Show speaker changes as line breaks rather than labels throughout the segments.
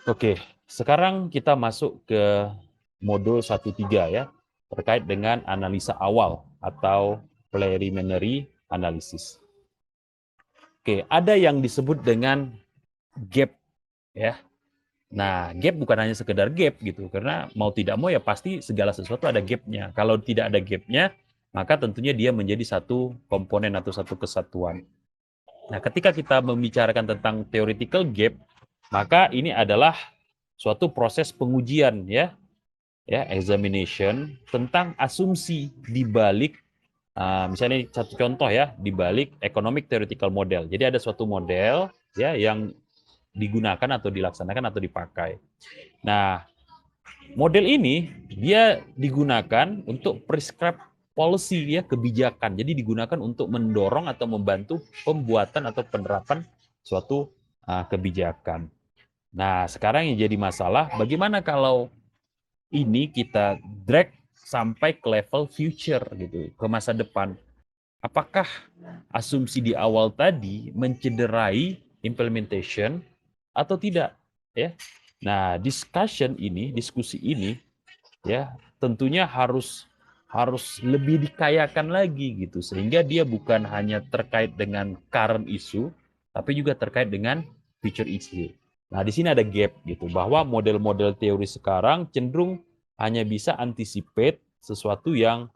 Oke, sekarang kita masuk ke modul 1.3 ya, terkait dengan analisa awal atau preliminary analysis. Oke, ada yang disebut dengan gap ya. Nah, gap bukan hanya sekedar gap gitu, karena mau tidak mau ya pasti segala sesuatu ada gapnya. Kalau tidak ada gapnya, maka tentunya dia menjadi satu komponen atau satu kesatuan. Nah, ketika kita membicarakan tentang theoretical gap, maka ini adalah suatu proses pengujian ya examination tentang asumsi di balik misalnya satu contoh ya di balik economic theoretical model. Jadi ada suatu model ya yang digunakan atau dilaksanakan atau dipakai. Nah, model ini dia digunakan untuk prescribe policy ya kebijakan. Jadi digunakan untuk mendorong atau membantu pembuatan atau penerapan suatu kebijakan. Nah, sekarang yang jadi masalah bagaimana kalau ini kita drag sampai ke level future gitu, ke masa depan. Apakah asumsi di awal tadi mencederai implementation atau tidak ya? Nah, diskusi ini ya tentunya harus lebih dikayakan lagi gitu sehingga dia bukan hanya terkait dengan current issue tapi juga terkait dengan future issue. Nah, di sini ada gap gitu bahwa model-model teori sekarang cenderung hanya bisa anticipate sesuatu yang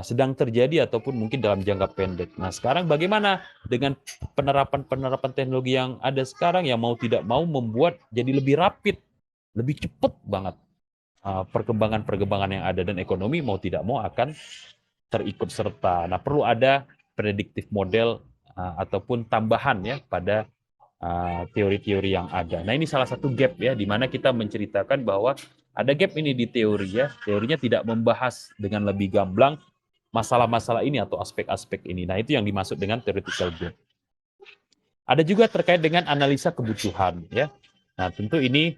sedang terjadi ataupun mungkin dalam jangka pendek. Nah, sekarang bagaimana dengan penerapan-penerapan teknologi yang ada sekarang yang mau tidak mau membuat jadi lebih rapid, lebih cepat banget perkembangan-perkembangan yang ada dan ekonomi mau tidak mau akan terikut serta. Nah, perlu ada predictive model ataupun tambahan ya pada teori-teori yang ada. Nah, ini salah satu gap ya di mana kita menceritakan bahwa ada gap ini di teori ya. Teorinya tidak membahas dengan lebih gamblang masalah-masalah ini atau aspek-aspek ini. Nah, itu yang dimaksud dengan theoretical gap. Ada juga terkait dengan analisa kebutuhan ya. Nah, tentu ini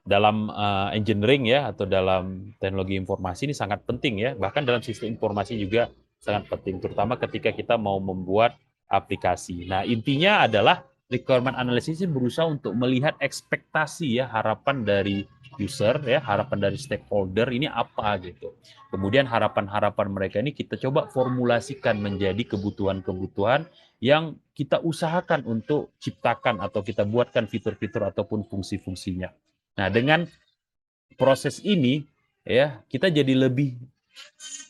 dalam engineering ya atau dalam teknologi informasi ini sangat penting ya. Bahkan dalam sistem informasi juga sangat penting terutama ketika kita mau membuat aplikasi. Nah, intinya adalah requirement analysis ini berusaha untuk melihat ekspektasi ya, harapan dari user ya, harapan dari stakeholder ini apa gitu. Kemudian harapan-harapan mereka ini kita coba formulasikan menjadi kebutuhan-kebutuhan yang kita usahakan untuk ciptakan atau kita buatkan fitur-fitur ataupun fungsi-fungsinya. Nah, dengan proses ini ya, kita jadi lebih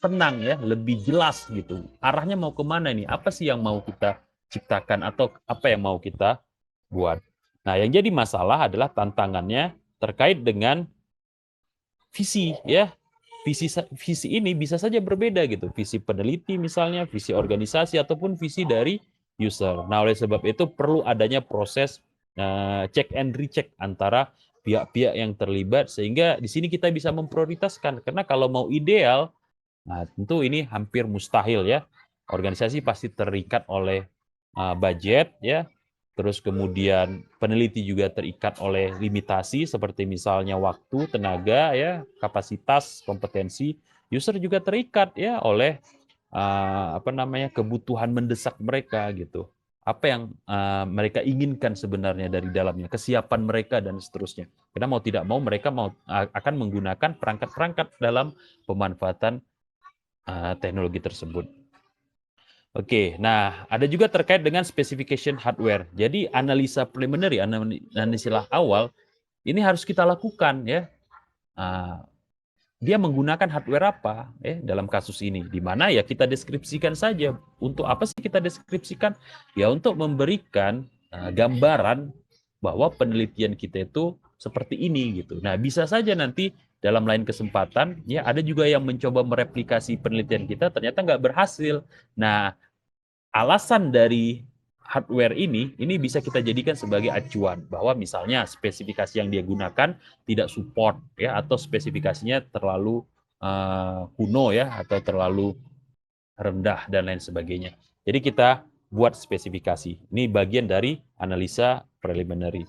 tenang ya, lebih jelas gitu. Arahnya mau kemana nih? Apa sih yang mau kita ciptakan atau apa yang mau kita buat? Nah, yang jadi masalah adalah tantangannya terkait dengan visi ya. Visi ini bisa saja berbeda gitu. Visi peneliti misalnya, visi organisasi ataupun visi dari user. Nah, oleh sebab itu perlu adanya proses check and recheck antara pihak-pihak yang terlibat sehingga di sini kita bisa memprioritaskan karena kalau mau ideal, nah tentu ini hampir mustahil ya. Organisasi pasti terikat oleh budget ya, terus kemudian peneliti juga terikat oleh limitasi seperti misalnya waktu, tenaga ya, kapasitas, kompetensi. User juga terikat ya oleh apa namanya kebutuhan mendesak mereka gitu. Apa yang mereka inginkan sebenarnya dari dalamnya, kesiapan mereka dan seterusnya. Karena mau tidak mau mereka akan menggunakan perangkat-perangkat dalam pemanfaatan teknologi tersebut. Oke, nah ada juga terkait dengan specification hardware. Jadi analisa preliminary, analisa awal ini harus kita lakukan ya. Dia menggunakan hardware apa dalam kasus ini? Di mana ya kita deskripsikan saja. Untuk apa sih kita deskripsikan? Ya untuk memberikan gambaran bahwa penelitian kita itu seperti ini gitu. Nah, bisa saja nanti dalam lain kesempatan ya ada juga yang mencoba mereplikasi penelitian kita ternyata nggak berhasil. Nah, alasan dari hardware ini bisa kita jadikan sebagai acuan bahwa misalnya spesifikasi yang dia gunakan tidak support ya atau spesifikasinya terlalu kuno ya atau terlalu rendah dan lain sebagainya. Jadi kita buat spesifikasi. Ini bagian dari analisa preliminary.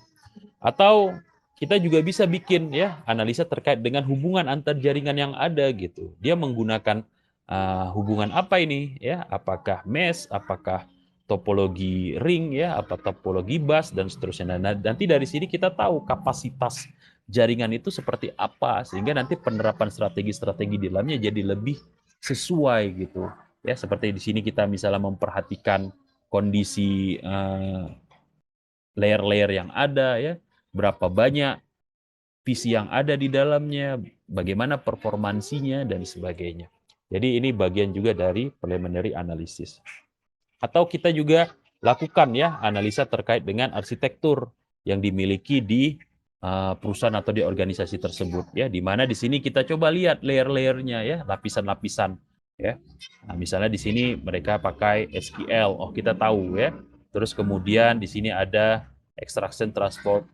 Atau kita juga bisa bikin ya analisa terkait dengan hubungan antar jaringan yang ada gitu. Dia menggunakan hubungan apa ini ya? Apakah mesh, apakah topologi ring ya, apa topologi bus dan seterusnya. Nah, nanti dari sini kita tahu kapasitas jaringan itu seperti apa sehingga nanti penerapan strategi-strategi di dalamnya jadi lebih sesuai gitu. Ya, seperti di sini kita misalnya memperhatikan kondisi layer-layer yang ada ya, berapa banyak visi yang ada di dalamnya, bagaimana performansinya dan sebagainya. Jadi ini bagian juga dari preliminary analysis. Atau kita juga lakukan ya analisa terkait dengan arsitektur yang dimiliki di perusahaan atau di organisasi tersebut ya, di mana di sini kita coba lihat layer-layernya ya, lapisan-lapisan ya. Nah, misalnya di sini mereka pakai SQL, oh kita tahu ya. Terus kemudian di sini ada extraction transform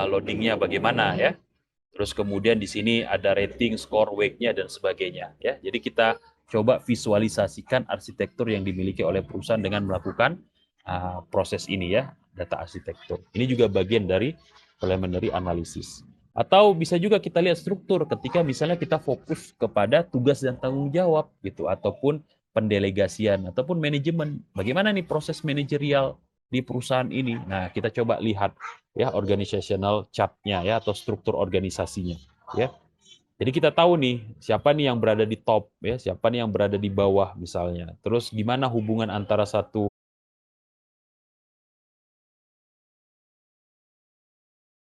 loadingnya bagaimana ya. Terus kemudian di sini ada rating, score, weight-nya dan sebagainya ya. Jadi kita coba visualisasikan arsitektur yang dimiliki oleh perusahaan dengan melakukan proses ini ya, data arsitektur. Ini juga bagian dari preliminary analysis. Atau bisa juga kita lihat struktur ketika misalnya kita fokus kepada tugas dan tanggung jawab gitu, ataupun pendelegasian ataupun manajemen. Bagaimana nih proses manajerial di perusahaan ini? Nah, kita coba lihat ya organizational chart-nya ya, atau struktur organisasinya ya. Jadi kita tahu nih siapa nih yang berada di top ya, siapa nih yang berada di bawah misalnya. Terus gimana hubungan antara satu